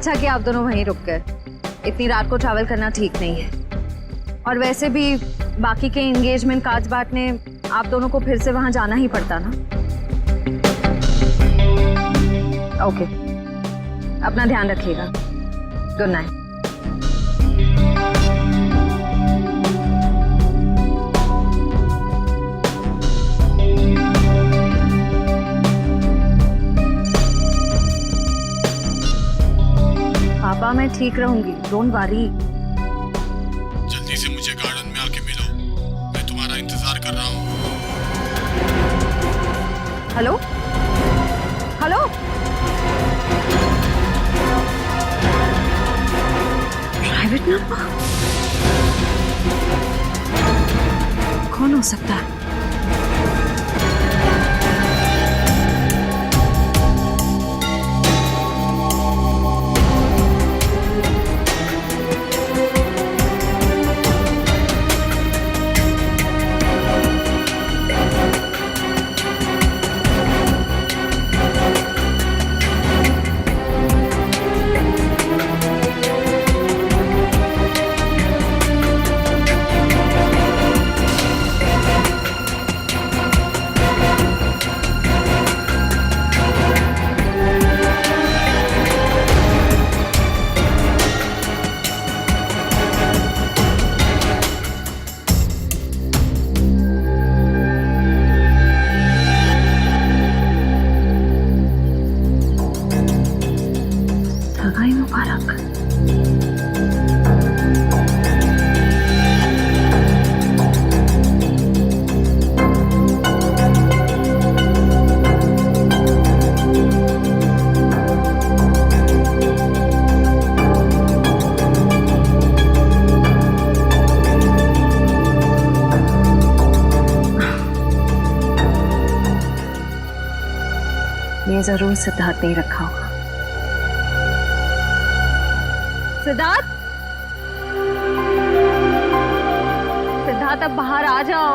अच्छा कि आप दोनों वहीं रुक गए। इतनी रात को ट्रैवल करना ठीक नहीं है। और वैसे भी बाकी के एंगेजमेंट कार्ड्स बांटने आप दोनों को फिर से वहां जाना ही पड़ता ना। ओके, अपना ध्यान रखिएगा। Good night. पापा मैं ठीक रहूंगी, डोंट वरी। जल्दी से मुझे गार्डन में आके मिलो, मैं तुम्हारा इंतजार कर रहा हूँ। हेलो हेलो, प्राइवेट नंबर कौन हो सकता है? ये जरूर सिद्धार्थ ने रखा होगा। सिद्धार्थ, सिद्धार्थ अब बाहर आ जाओ।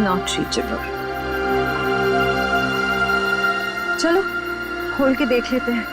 Not reachable. चलो खोल के देख लेते हैं।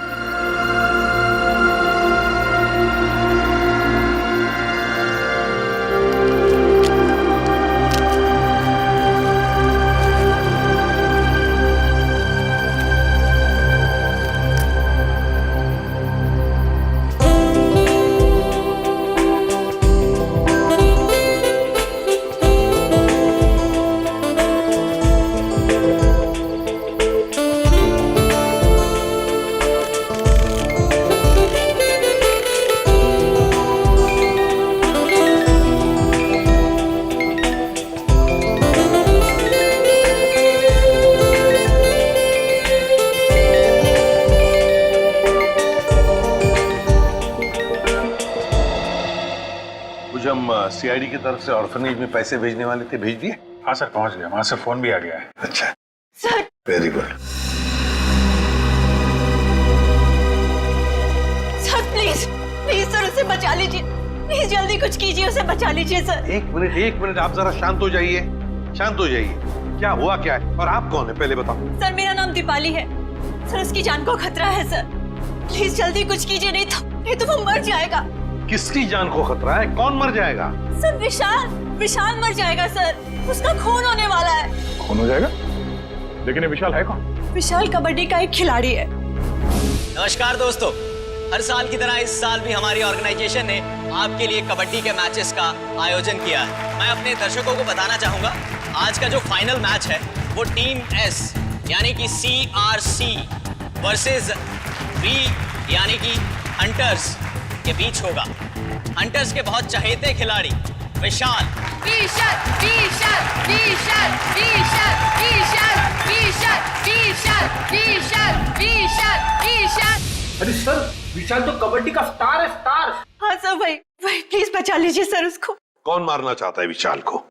हम सीआईडी की तरफ से ऑर्फनेज में पैसे भेजने वाले थे, भेज दिए? हाँ सर, पहुंच गया, वहां से फोन भी आ गया है। अच्छा sir, very good. Sir please please sir उसे बचा लीजिए, प्लीज जल्दी कुछ कीजिए, उसे बचा लीजिए सर। एक मिनट, आप जरा शांत हो जाइए, शांत हो जाइए। क्या हुआ क्या है और आप कौन है पहले बताओ। सर मेरा नाम दीपाली है सर, उसकी जान को खतरा है सर, प्लीज जल्दी कुछ कीजिए, नहीं तो वो मर जाएगा। किसकी जान को खतरा है? कौन मर जाएगा? सर विशाल मर जाएगा सर, उसका खून होने वाला है। खून हो जाएगा? लेकिन ये विशाल है कौन? विशाल कबड्डी का एक खिलाड़ी है। नमस्कार दोस्तों, हर साल की तरह इस साल भी हमारी ऑर्गेनाइजेशन ने आपके लिए कबड्डी के मैचेस का आयोजन किया है। मैं अपने दर्शकों को बताना चाहूंगा, आज का जो फाइनल मैच है वो टीम एस यानी कि CRC वर्सेस V यानी कि हंटर्स के बीच होगा। हंटर्स के बहुत चहेते खिलाड़ी विशाल अरे सर, विशाल तो कबड्डी का स्टार है, स्टार। हाँ सर, वही प्लीज बचा लीजिए सर उसको। कौन मारना चाहता है विशाल को?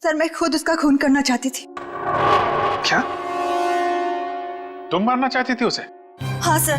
सर मैं खुद उसका खून करना चाहती थी। क्या तुम मारना चाहती थी उसे? हाँ सर,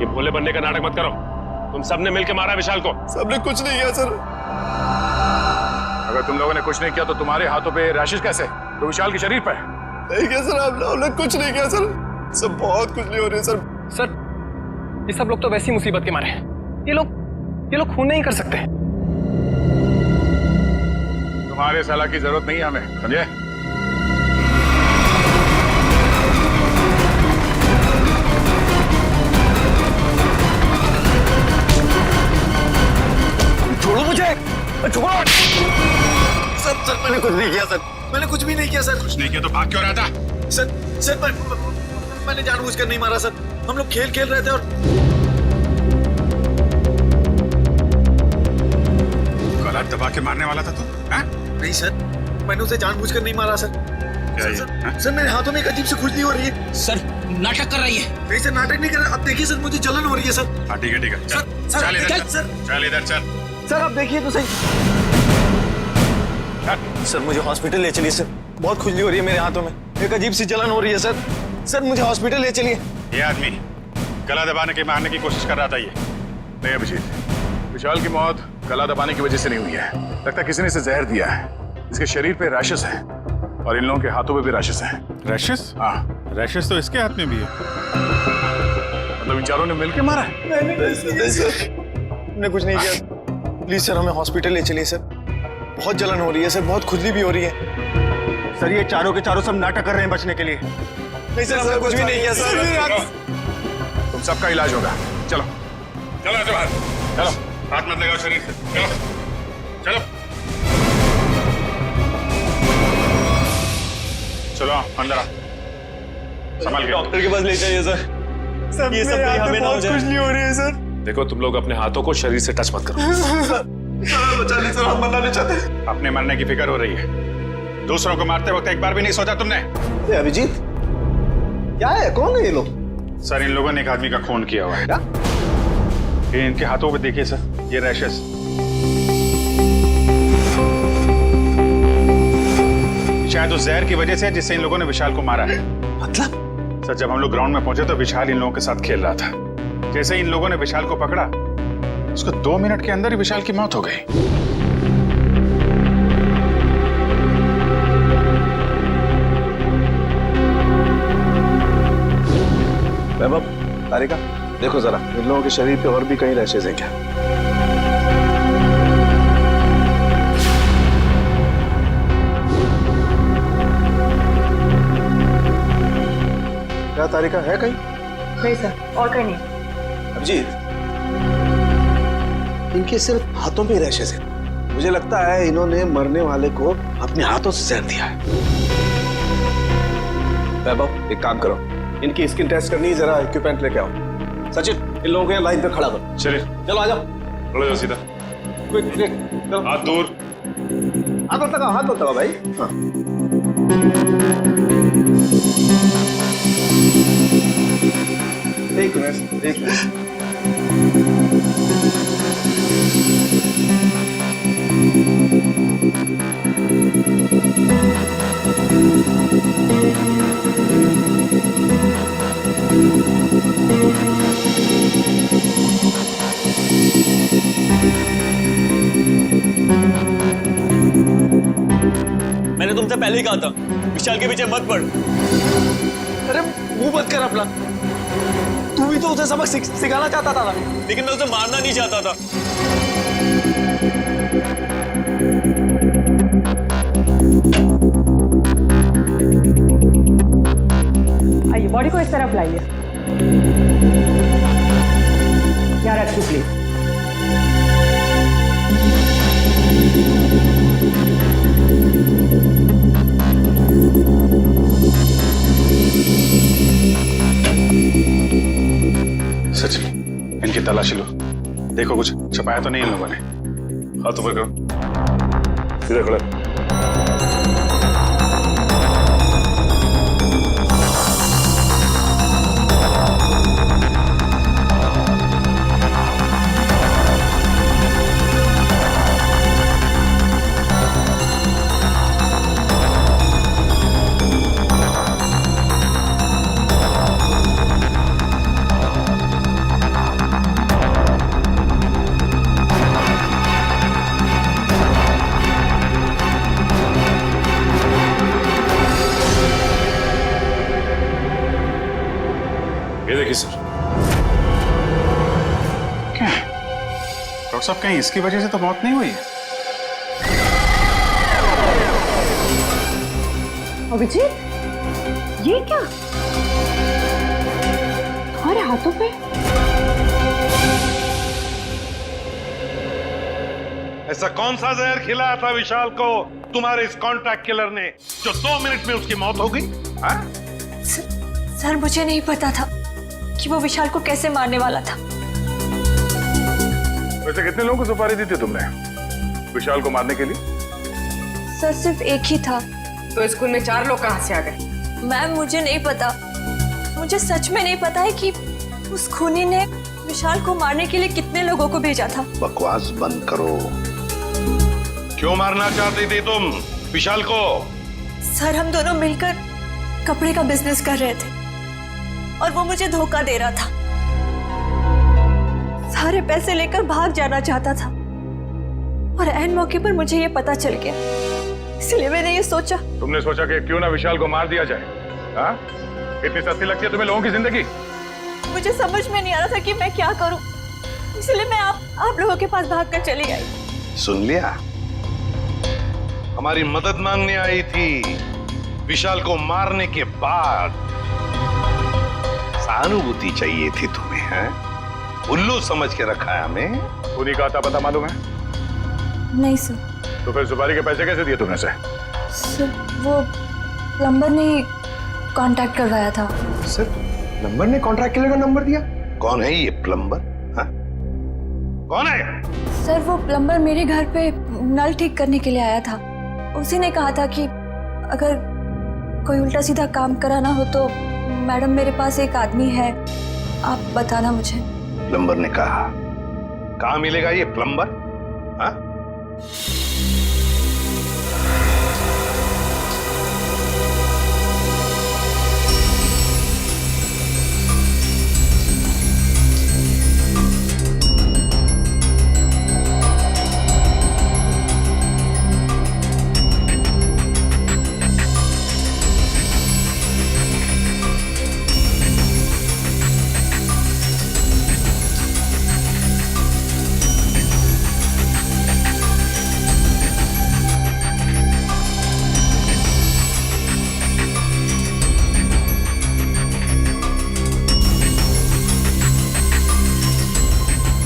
ये भोले बनने का नाटक मत करो। तुम सबने मिलकर मारा विशाल को। सबने कुछ नहीं किया सर। अगर तुम लोगों ने कुछ नहीं किया तो तुम्हारे हाथों पे रैशेस कैसे? तो विशाल के शरीर पर। नहीं किया सर, आप लोगों ने कुछ नहीं किया सर। सब बहुत कुछ नहीं हो रही है सर। सर, ये सब लोग तो वैसी मुसीबत के मारे हैं। ये लोग खून नहीं कर सकते। तुम्हारे सलाह की जरूरत नहीं है हमें, समझे? छोड़ो मुझे, छोड़ो। सर मैंने कुछ नहीं किया सर, मैंने कुछ भी नहीं किया सर। कुछ नहीं किया तो भाग क्यों रहा था? सर मैंने जानबूझकर नहीं मारा सर। हम लोग खेल रहे थे और गला दबा के मारने वाला था तू? नहीं सर, मैंने उसे जानबूझकर नहीं मारा सर। क्या ये? सर मेरे हाथों में एक अजीब सी खुजली हो रही है। सर नाटक कर रही है। नहीं सर, नाटक नहीं कर रहा। अब देखिए सर, मुझे जलन हो रही है सर। हाँ ठीक है सर, चल इधर सर, चल इधर चल। सर आप देखिए तो सही। सर मुझे हॉस्पिटल ले चलिए सर, बहुत खुजली हो रही है मेरे हाथों में, एक अजीब सी जलन हो रही है सर। सर मुझे हॉस्पिटल ले चलिए। ये आदमी गला दबाने के मारने की कोशिश कर रहा था। ये नहीं अभिजीत, विशाल की मौत गला दबाने की वजह से नहीं हुई है। लगता है किसी ने इसे जहर दिया है। इसके शरीर पे रैशेस हैं और इन लोगों के हाथों पे भी रैशेस हैं। रैशेस? हाँ, रैशेस तो इसके हाथ में भी है। मतलब इन चारों ने मिलकर मारा है? नहीं सर, मैंने कुछ नहीं किया। प्लीज सर हमें हॉस्पिटल ले चलिए सर, बहुत जलन हो रही है सर, बहुत खुजली भी हो रही है। सर ये चारों के चारों सब नाटक कर रहे हैं बचने के लिए। नहीं सर, हमने कुछ भी नहीं किया सर। तुम सबका इलाज होगा। चलो चलो बाहर चलो, हाथ मत लगाओ शरीर से। चलो चलो चलो अंदर आ, संभाल के। डॉक्टर के पास ले जाइए सर। सर ये सब हमें बहुत खुजली हो रही है सर। देखो तुम लोग अपने हाथों को शरीर से टच मत करो। बचा ली सर, हम मरना नहीं चाहते। अपने मरने की फिक्र हो रही है, दूसरों को मारते वक्त एक बार भी नहीं सोचा तुमने? अभिजीत क्या है, कौन है ये लोग? सर इन लोगों ने एक आदमी का खून किया हुआ है। ये इनके हाथों पे देखिए सर, ये रैशेस। शायद उस जहर की वजह से जिससे इन लोगों ने विशाल को मारा है। मतलब? सर जब हम लोग ग्राउंड में पहुंचे तो विशाल इन लोगों के साथ खेल रहा था। जैसे इन लोगों ने विशाल को पकड़ा, उसको 2 मिनट के अंदर ही विशाल की मौत हो गई। वैभव, तारिका देखो जरा, इन लोगों के शरीर पे और भी कहीं रैशेज हैं क्या? क्या तारिका है कहीं? नहीं सर, और कहीं नहीं। अभिजीत, इनके सिर्फ हाथों पे रैशेज हैं। मुझे लगता है इन्होंने मरने वाले को अपने हाथों से जहर दिया है। वैभव एक काम करो, इनकी स्किन टेस्ट करनी है, जरा इक्विपमेंट लेके आओ। सचिन इन लोगों को यहाँ लाइन पे खड़ा करो। चलिए चलो आ जाओ, खड़े हो सीधा, क्विक क्विक, चलो हाथ दूर। हाथ मत लगाओ, हाथ मत लगाओ भाई। हाँ एक मिनट, एक मिनट। मैंने तुमसे पहले ही कहा था विशाल के पीछे मत पड़। अरे मुंह मत कर अपना, तू भी तो उसे सबक सिखाना चाहता था ना। लेकिन मैं उसे मारना नहीं चाहता था। आइए, बॉडी को इस तरफ लाइए। यहाँ रखिए प्लीज। सचिन इनकी तलाशी लो, देखो कुछ छपाया तो नहीं इन लोगों ने। हाथ ऊपर करो, सीधे खड़े। ये देखिए सर। क्या है? डॉक्टर साहब कहीं इसकी वजह से तो मौत नहीं हुई है? अभिजीत, ये क्या तुम्हारे हाथों पे? ऐसा कौन सा जहर खिलाया था विशाल को तुम्हारे इस कॉन्ट्रैक्ट किलर ने जो 2 मिनट में उसकी मौत हो गई? सर मुझे नहीं पता था कि वो विशाल को कैसे मारने वाला था। वैसे कितने लोगों को सुपारी दी थी तुमने विशाल को मारने के लिए? सर सिर्फ एक ही था। तो स्कूल में 4 लोग कहाँ से आ गए? मैम मुझे नहीं पता, मुझे सच में नहीं पता है कि उस खूनी ने विशाल को मारने के लिए कितने लोगों को भेजा था। बकवास बंद करो। क्यों मारना चाहती थी तुम विशाल को? सर हम दोनों मिलकर कपड़े का बिजनेस कर रहे थे और वो मुझे धोखा दे रहा था। सारे पैसे लेकर भाग जाना चाहता था और ऐन मौके पर मुझे ये पता चल गया, इसलिए मैंने ये सोचा। तुमने सोचा कि क्यों ना विशाल को मार दिया जाए? हाँ? इतनी सस्ती लगती है तुम्हें लोगों की जिंदगी? मुझे समझ में नहीं आ रहा था कि मैं क्या करूं, इसलिए मैं आप लोगों के पास भागकर चली आई। सुन लिया, हमारी मदद मांगने आई थी विशाल को मारने के बाद। सहानुभूति चाहिए थी तुम्हें, हैं? उल्लू समझ के रखा है हमें। उन्हीं का आता पता मालूम है? नहीं सर। तो फिर सुपारी के पैसे कैसे दिए तुमने से? सर वो प्लम्बर ने कांटेक्ट करवाया था। सर प्लम्बर ने कॉन्ट्रैक्ट किलर का नंबर दिया? कौन है ये प्लम्बर? हाँ? कौन है? सर वो प्लम्बर मेरे घर पे नल ठीक करने के लिए आया था। उसी ने कहा था कि अगर कोई उल्टा सीधा काम कराना हो तो मैडम मेरे पास एक आदमी है, आप बताना मुझे। प्लम्बर ने कहा? कहाँ मिलेगा ये प्लम्बर? हाँ?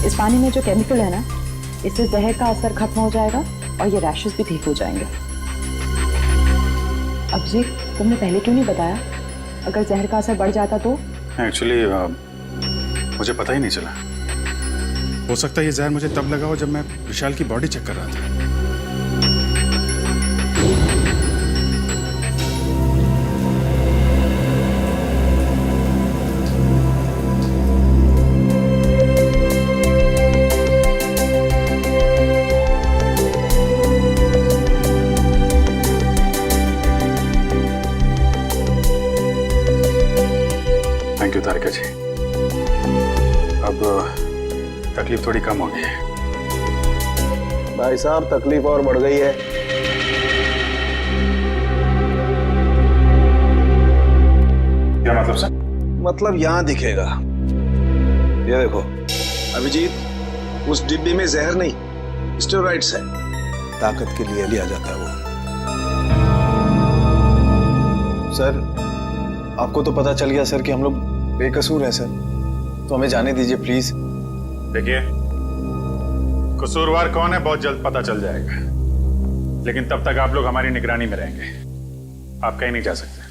इस पानी में जो केमिकल है ना, इससे जहर का असर खत्म हो जाएगा और ये रैशेस भी ठीक हो जाएंगे। अब जी तुमने पहले क्यों नहीं बताया? अगर जहर का असर बढ़ जाता तो? एक्चुअली मुझे पता ही नहीं चला। हो सकता है ये जहर मुझे तब लगा हो जब मैं विशाल की बॉडी चेक कर रहा था। थैंक यू तारिका जी। अब तकलीफ थोड़ी कम हो गई है। भाई साहब तकलीफ और बढ़ गई है। क्या मतलब सर? मतलब यहाँ दिखेगा, ये देखो अभिजीत, उस डिब्बे में जहर नहीं स्टेरॉइड्स है, ताकत के लिए लिया जाता है वो। सर आपको तो पता चल गया सर कि हम लोग बेकसूर हैं सर, तो हमें जाने दीजिए प्लीज। देखिए कसूरवार कौन है बहुत जल्द पता चल जाएगा, लेकिन तब तक आप लोग हमारी निगरानी में रहेंगे, आप कहीं नहीं जा सकते।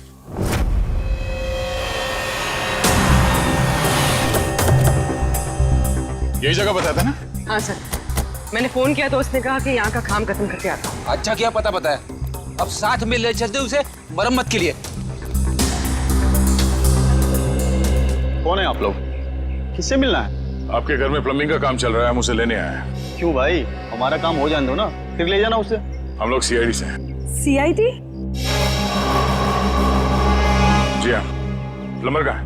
यही जगह बताया था ना? हाँ सर, मैंने फोन किया तो उसने कहा कि यहाँ का काम खत्म करके आता हूँ। अच्छा क्या पता है, अब साथ में ले चलते उसे मरम्मत के लिए। कौन है आप लोग? किससे मिलना है? आपके घर में प्लम्बिंग का काम चल रहा है, हम उसे लेने आए हैं। क्यों भाई, हमारा काम हो जाने दो ना, फिर ले जाना उसे। हम लोग सीआईडी से हैं। सीआईडी? जी हाँ। प्लम्बर कहाँ है?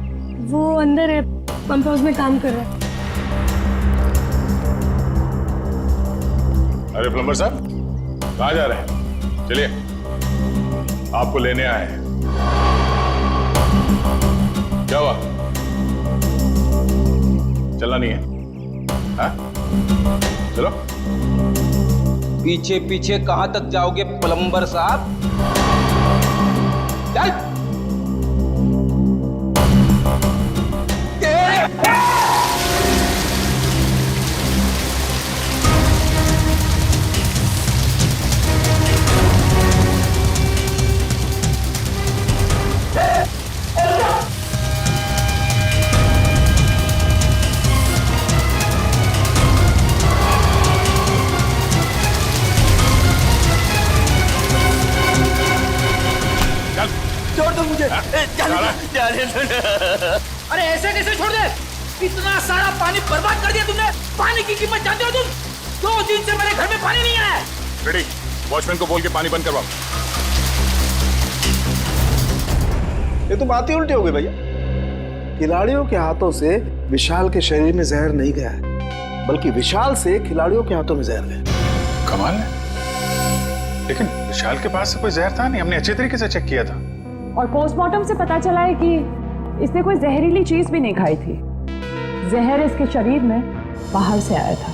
वो अंदर है, पंप हाउस में काम कर रहा है। अरे प्लम्बर साहब कहाँ जा रहे हैं? चलिए आपको लेने आए हैं। क्या हुआ? चलना नहीं है? हाँ? चलो। पीछे पीछे कहां तक जाओगे प्लम्बर साहब? चल। छोड़ दो मुझे। अरे ऐसे कैसे छोड़ दे? इतना सारा पानी बर्बाद कर दिया तुमने। पानी की कीमत जानते हो तुम? 2 दिन से मेरे घर में पानी नहीं आया। रेडी, वॉचमैन को बोल के पानी बंद करवाओ। ये तो बात ही उल्टी हो गई भैया। खिलाड़ियों के हाथों से विशाल के शरीर में जहर नहीं गया है, बल्कि विशाल से खिलाड़ियों के हाथों में जहर गया। कमाल है। लेकिन विशाल के पास से कोई जहर था नहीं, हमने अच्छे तरीके से चेक किया था। और पोस्टमार्टम से पता चला है कि इसने कोई जहरीली चीज भी नहीं खाई थी। जहर इसके शरीर में बाहर से आया था।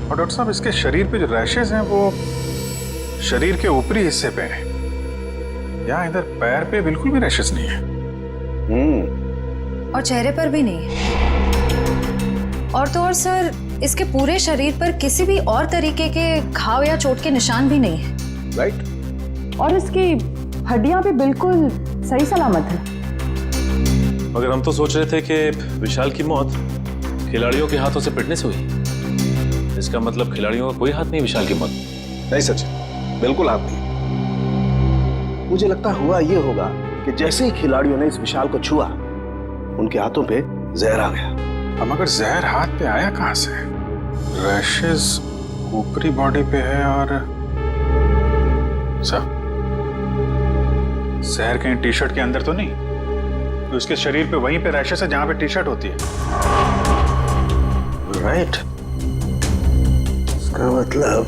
और डॉक्टर साहब, इसके शरीर पे जो रैशेज हैं वो शरीर के ऊपरी हिस्से पे हैं। यहाँ इधर पैर पे बिल्कुल भी रैशेज नहीं है। और चेहरे पर भी नहीं है। और तो और सर, इसके पूरे शरीर पर किसी भी और तरीके के घाव या चोट के निशान भी नहीं है। राइट। और इसकी हड्डियां भी बिल्कुल सही सलामत है। मगर हम तो सोच रहे थे कि विशाल की मौत खिलाड़ियों के हाथों से पिटने से हुई। इसका मतलब खिलाड़ियों का कोई हाथ नहीं विशाल की मौत? नहीं सचिन, बिल्कुल हाथ नहीं। मुझे लगता हुआ ये होगा कि जैसे ही खिलाड़ियों ने इस विशाल को छुआ, उनके हाथों पे जहर आ गया। अब मगर जहर हाथ पे आया कहां से? रैशेज ऊपरी बॉडी पे है और सब जहर कहीं टी शर्ट के अंदर तो नहीं? तो उसके शरीर पे वहीं पे रैशेज है जहां पे टी शर्ट होती है। राइट। इसका मतलब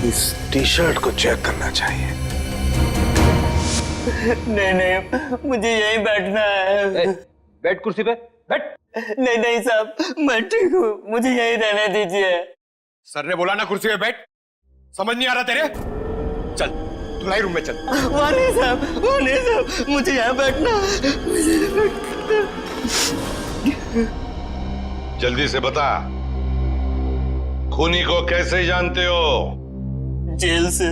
इस टी शर्ट को चेक करना चाहिए। नहीं, मुझे यहीं बैठना है। बैठ कुर्सी पे, बैठ। नहीं साहब, मैं ठीक हूँ, मुझे यहीं रहने दीजिए। सर ने बोला ना कुर्सी पे बैठ। समझ नहीं आ रहा तेरे? चल धुलाई रूम में चल। वहाँ नहीं साहब, मुझे यहाँ बैठना है। जल्दी से बता, खूनी को कैसे जानते हो? जेल से।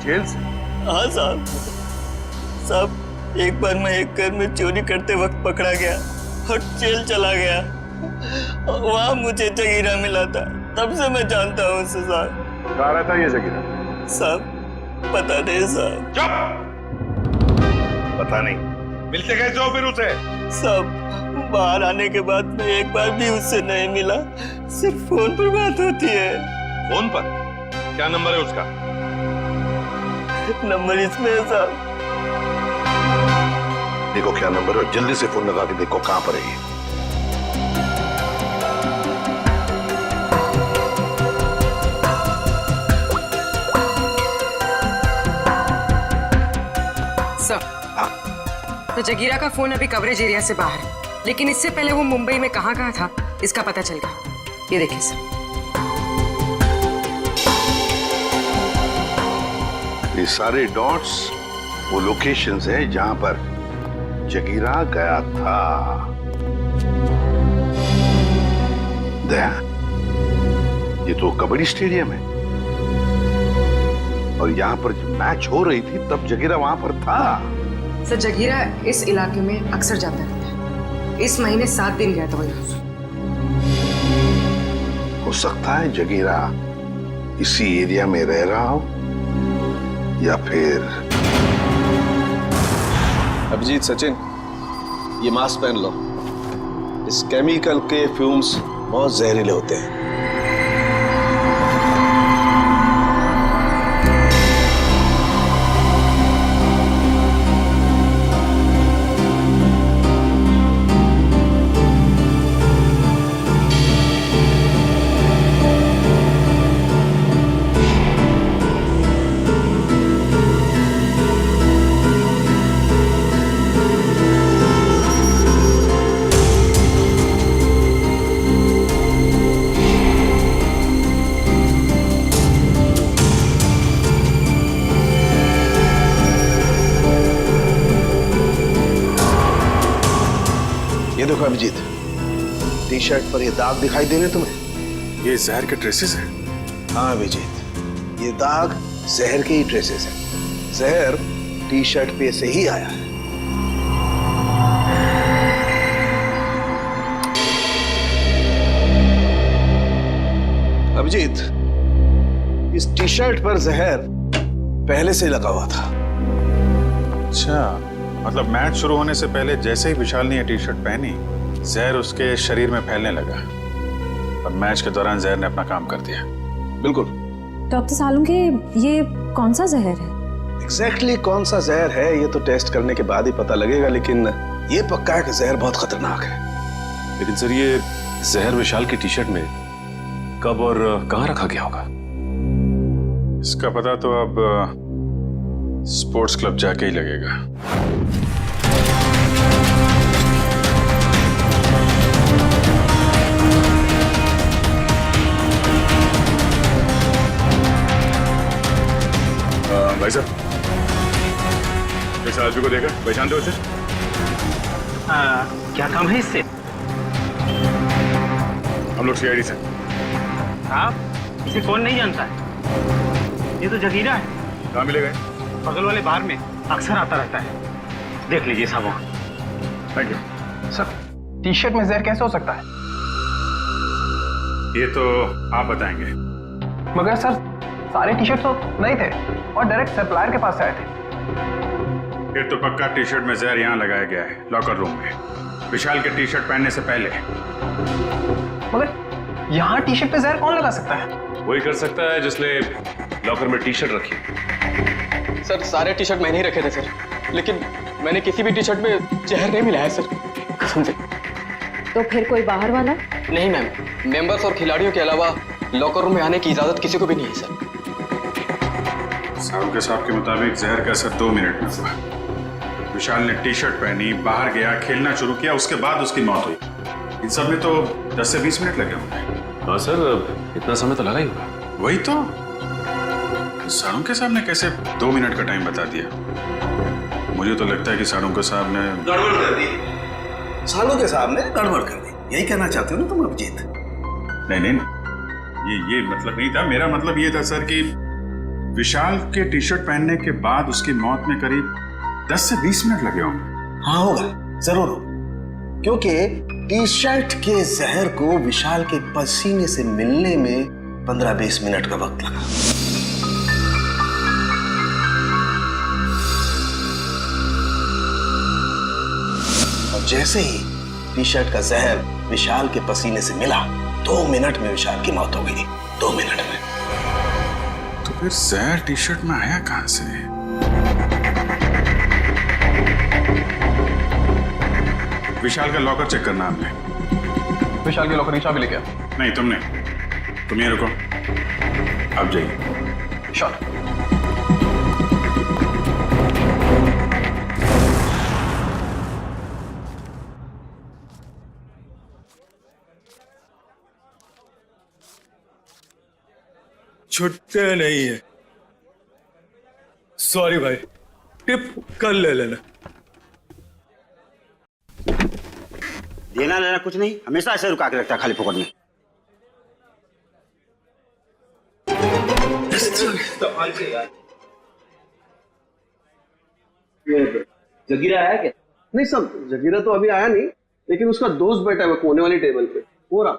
जेल से? हाँ साहब, एक बार मैं एक घर में चोरी करते वक्त पकड़ा गया और जेल चला गया। वहाँ मुझे जगीरा मिला था, तब से मैं जानता हूँ उसे साहब। कहाँ रहता है ये जगीरा? साहब पता नहीं साहब। चुप! पता नहीं? मिलते कैसे हो फिर उसे? साहब बाहर आने के बाद मैं एक बार भी उससे नहीं मिला, सिर्फ फोन पर बात होती है। फोन पर? क्या नंबर है उसका? नंबर इसमें है साहब। देखो क्या नंबर है, जल्दी से फोन लगा के देखो कहां पर है ये। तो जगीरा का फोन अभी कवरेज एरिया से बाहर है, लेकिन इससे पहले वो मुंबई में कहाँ था इसका पता चल गया। ये देखिए सर, ये सारे डॉट्स वो लोकेशंस हैं जहां पर जगीरा गया था। दया, ये तो कबड्डी स्टेडियम है और यहाँ पर जब मैच हो रही थी तब जगीरा वहां पर था। सर जगीरा इस इलाके में अक्सर जाता रहता है। इस महीने 7 दिन गया था वो यहाँ। हो सकता है जगीरा इसी एरिया में रह रहा हो या फिर। अभिजीत, सचिन, ये मास्क पहन लो। इस केमिकल के फ्यूम्स बहुत जहरीले होते हैं। देखो अभिजीत, टी शर्ट पर ये दाग दिखाई दे रहे तुम्हें? ये जहर के ट्रेसेस हैं। हाँ अभिजीत, ये दाग जहर के ही ट्रेसेस हैं। जहर टी शर्ट पे से ही आया है। अभिजीत, इस टी शर्ट पर जहर पहले से लगा हुआ था। अच्छा, मतलब मैच शुरू होने से पहले जैसे ही विशाल ने ये टी शर्ट पहनी, जहर उसके शरीर में फैलने लगा और मैच के दौरान जहर ने अपना काम कर दिया। बिल्कुल। डॉक्टर सालुंके, ये कौन सा जहर है? एग्जैक्टली कौन सा जहर है ये तो टेस्ट करने के बाद ही पता लगेगा, लेकिन ये पक्का है कि जहर बहुत खतरनाक है। लेकिन सर, ये जहर विशाल की टी शर्ट में कब और कहाँ रखा गया होगा? इसका पता तो अब स्पोर्ट्स क्लब जाके ही लगेगा। भाई साहब, इस आदमी को देखा, पहचानते हो उसे? क्या काम है इससे? हम लोग सीआईडी से। आप इसे कौन नहीं जानता है? ये तो जगीरा है। कहाँ मिलेगा? बगल वाले बार में अक्सर आता रहता है, देख लीजिए साहब वहाँ। Thank you sir, T shirt में जहर कैसे हो सकता है? ये तो आप बताएंगे। मगर सर, सारे टी शर्ट तो नहीं थे और डायरेक्ट सप्लायर के पास से आए थे। फिर तो पक्का टी शर्ट में जहर यहाँ लगाया गया है, लॉकर रूम में, विशाल के टी शर्ट पहनने से पहले। मगर यहाँ टी शर्ट पे जहर कौन लगा सकता है? वही कर सकता है जिसने लॉकर में टी शर्ट रखी। सर, सारे टी शर्ट मैंने ही रखे थे सर, लेकिन मैंने किसी भी टी शर्ट में जहर नहीं मिलाया सर, कसम से। तो फिर कोई बाहर वाला? नहीं मैम, मेंबर्स और खिलाड़ियों के अलावा लॉकर रूम में आने की इजाजत किसी को भी नहीं है सर। साहब के साहब के मुताबिक जहर का असर 2 मिनट में हुआ। विशाल ने टी शर्ट पहनी, बाहर गया, खेलना शुरू किया, उसके बाद उसकी मौत हुई। इन सब में तो 10 से 20 मिनट लगे होंगे। हाँ सर, इतना समय तो लगा ही होगा। वही तो, साड़ुंके साहब ने कैसे 2 मिनट का टाइम बता दिया? मुझे तो लगता है कि साड़ुंके साहब ने गड़बड़ कर दी। साड़ुंके साहब ने गड़बड़ कर दी, यही कहना चाहते हो ना तुम अभिजीत? नहीं, ये मतलब नहीं था। मेरा मतलब ये था सर कि विशाल के टी शर्ट पहनने के बाद उसकी मौत में करीब 10 से 20 मिनट लगे होंगे। हाँ होगा, जरूर होगा, क्योंकि टी शर्ट के जहर को विशाल के पसीने से मिलने में 15-20 मिनट का वक्त लगा। और जैसे ही टी शर्ट का जहर विशाल के पसीने से मिला, 2 मिनट में विशाल की मौत हो गई। 2 मिनट में। तो फिर जहर टी शर्ट में आया कहां से? विशाल का लॉकर चेक करना आपने। विशाल के लॉकर की चाबी लेके आ। नहीं, तुमने। तुम ये रुको, आप जाइए। शॉट। छुट्टे नहीं है। सॉरी भाई, टिप कल ले लेना। देना लेना कुछ नहीं, हमेशा ऐसे रुका के रखता है खाली फोकट में। जगीरा आया क्या? नहीं सब, जगीरा तो अभी आया नहीं, लेकिन उसका दोस्त बैठा है कोने वाली टेबल पे, हो रहा।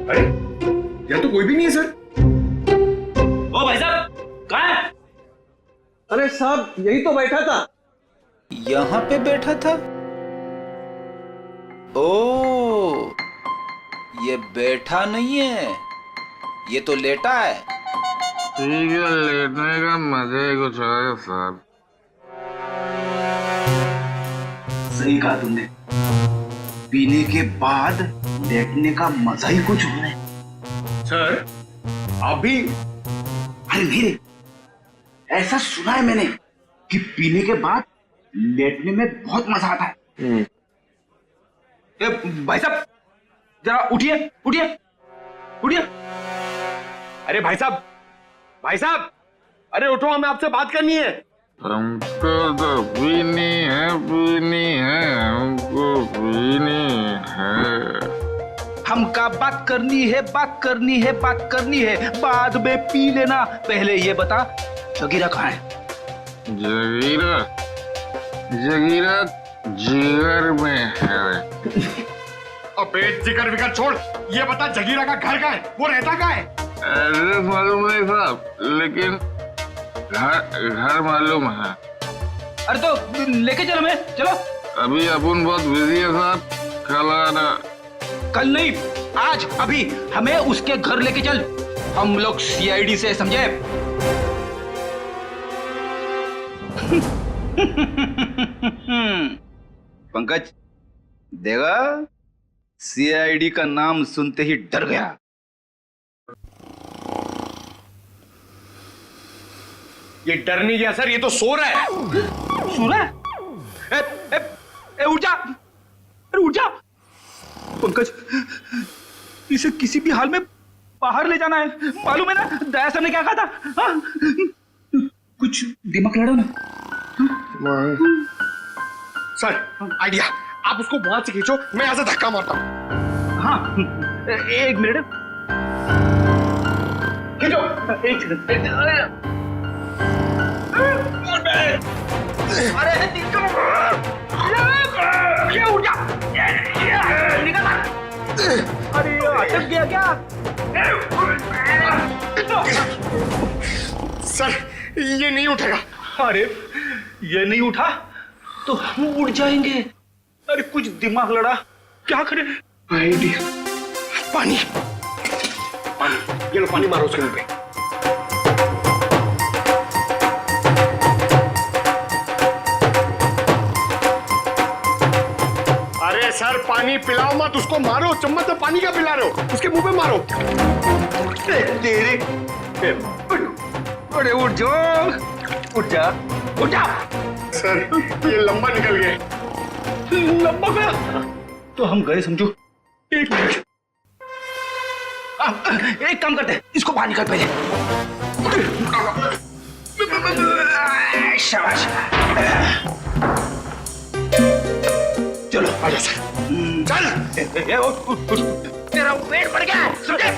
अरे यहाँ तो कोई भी नहीं है सर। ओ भाई साहब, कहाँ है? अरे साहब, यही तो बैठा था। यहाँ पे बैठा था? ओ, ये बैठा नहीं है, ये तो लेटा है। ठीक है, लेटने का मजा ही कुछ है साहब। सही कहा तुमने, पीने के बाद लेटने का मजा ही कुछ और है। सर, आप भी? अरे नहीं रे, ऐसा सुना है मैंने कि पीने के बाद लेटने में बहुत मजा आता है। भाई साहब, जरा उठिए उठिए उठिए। अरे भाई साहब, अरे उठो, हमें आपसे बात करनी है। हमको तो पीनी है, हमको पीनी है। हमका बात करनी है, बाद में पी लेना। पहले ये बता, जगीरा कहाँ है? जगीरा जिगर में है। अबे जिगर विगर छोड़, ये बता जगीरा का घर कहाँ है, वो रहता कहाँ है? एड्रेस मालूम नहीं साहब, लेकिन घर मालूम है। अरे तो लेके चलो, मैं चलो। अभी अपन बहुत बिजी है साहब, कल आना। कल नहीं, आज, अभी हमें उसके घर लेके चल। हम लोग सीआईडी से, समझे? पंकज देगा, सीआईडी का नाम सुनते ही डर गया। ये डर नहीं गया सर, ये तो सो रहा है। सो रहा है? उठ जा, अरे उठ जा। पंकज, इसे किसी भी हाल में बाहर ले जाना है, मालूम है ना? दया सर ने क्या कहा था? हाँ? कुछ दिमाग लड़ो ना। सर आइडिया, आप उसको वहां से खींचो, मैं यहां से धक्का मारता हूं। हाँ, एक मिनट, खींचो, एक सेकंड। अरे ये उठ जा, निकल। अरे अटक गया क्या? सर ये नहीं उठेगा। अरे ये नहीं उठा तो हम उड़ जाएंगे। अरे कुछ दिमाग लड़ा, क्या करें? आइडिया, पानी, ये लो पानी मारो उसके मुंह पे। अरे सर पानी पिलाओ मत, उसको मारो, चम्मच में पानी क्या पिला रहे हो, उसके मुंह पे मारो। तेरे अरे उठ जाओ, उठ जा, उठ जा। सर ये लंबा निकल गया। लंबा गया तो हम गए समझो। एक मिनट, एक काम करते हैं, इसको बाहर निकाल पहले। शाबाश, चलो आ जाओ सर। चल, तेरा वेट बढ़ गया, समझे?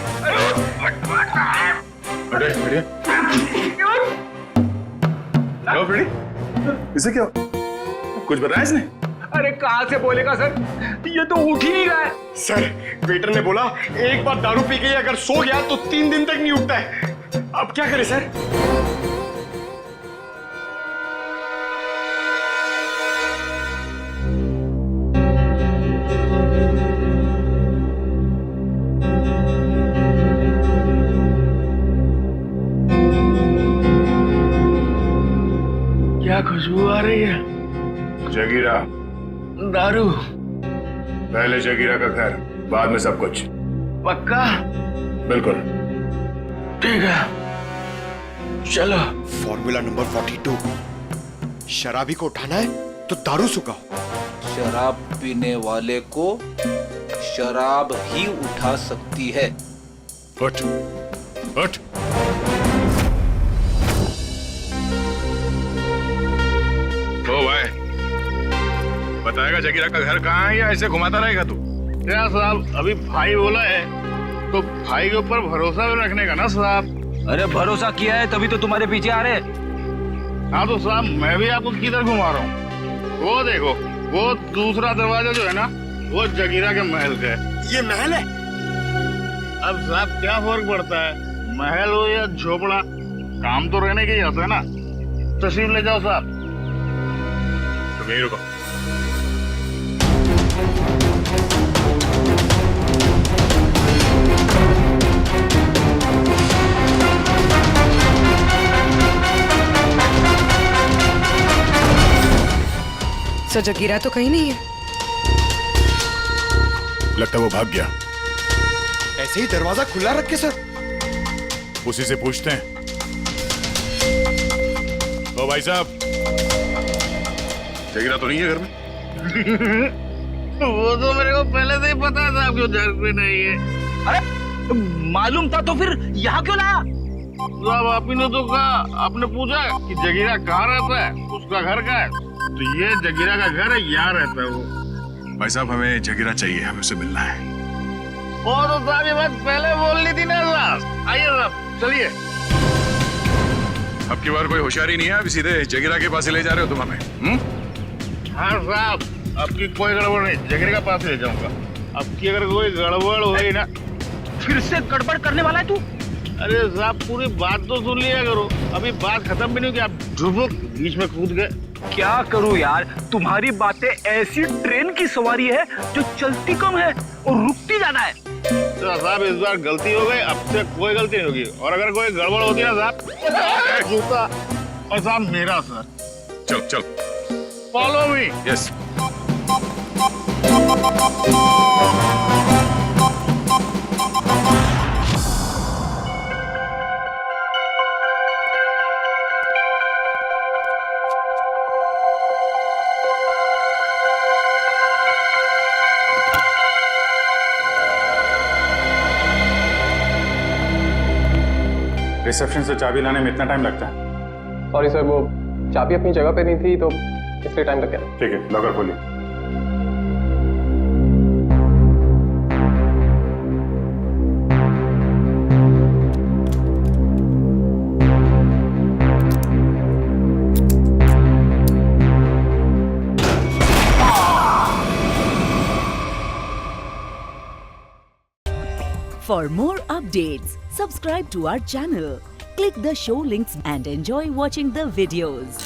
इसे क्या कुछ बताया इसने? अरे कहाँ से बोलेगा सर, ये तो उठ ही नहीं रहा है। सर वेटर ने बोला एक बार दारू पी के अगर सो गया तो 3 दिन तक नहीं उठता है। अब क्या करें सर? क्या खुशबू आ रही है? जगीरा, दारू। पहले जगीरा का घर, बाद में सब कुछ। पक्का? बिल्कुल। ठीक है, चलो। फॉर्मूला नंबर 42, शराबी को उठाना है तो दारू सुखाओ। शराब पीने वाले को शराब ही उठा सकती है। उठ, उठ। ओ भाई, बताएगा जगीरा का घर कहाँ है या ऐसे घुमाता रहेगा तू? क्या साहब, अभी भाई बोला है तो भाई के ऊपर भरोसा भी रखने का ना साहब। अरे भरोसा किया है तभी तो तुम्हारे पीछे आ रहे। हाँ तो साहब मैं भी आपको किधर घुमा रहा हूँ। वो देखो, वो दूसरा दरवाजा जो है ना, वो जगीरा के महल का है। ये महल है? अब साहब क्या फर्क पड़ता है, महल हो या झोपड़ा, काम तो रहने के ही होता है ना। तशरीफ ले जाओ साहब। तो यहीं रुको। सर जगीरा तो कहीं नहीं है। लगता है वो भाग गया। ऐसे ही दरवाजा खुला रख के सर? उसी से पूछते हैं। ओ भाई साहब, जगीरा तो नहीं है घर में? वो तो मेरे को पहले से ही पता था आपके घर पे नहीं है। अरे मालूम था तो फिर यहाँ क्यों लाया? साहब आप ही ने तो कहा, आपने पूछा कि जगीरा कहाँ रहता है, उसका घर कहाँ है, तो ये जगीरा का घर है, यहाँ रहता है वो। भाई साहब हमें जगीरा चाहिए, हमें उससे मिलना है। और तो साहब ये बात पहले बोलनी थी ना साहब। आइए साहब चलिए। अब की बार कोई होशियारी नहीं है, अभी सीधे जगीरा के पास ही ले जा रहे हो तुम हमें? हाँ साहब आपकी कोई गड़बड़ नहीं, जगीरा के पास ले जाऊंगा। आपकी अगर कोई गड़बड़ हुई ना, फिर से गड़बड़ करने वाला है तू? अरे साहब पूरी बात तो सुन लिया करो, अभी बात खत्म भी नहीं कि आप ढुबुक बीच में कूद गए। क्या करूं यार, तुम्हारी बातें ऐसी ट्रेन की सवारी है जो चलती कम है और रुकती ज्यादा है। तो साहब इस बार गलती हो गई, अब से कोई गलती नहीं होगी, और अगर कोई गड़बड़ होती है ना साहब, जूता और साहब मेरा सर। चल चल फॉलो मी। यस। रिसेप्शन से चाबी लाने में इतना टाइम लगता है? सॉरी सर, वो चाबी अपनी जगह पे नहीं थी तो इसलिए टाइम लग गया। ठीक है लॉकर खोलिए। For more updates, subscribe to our channel, click the show links and enjoy watching the videos.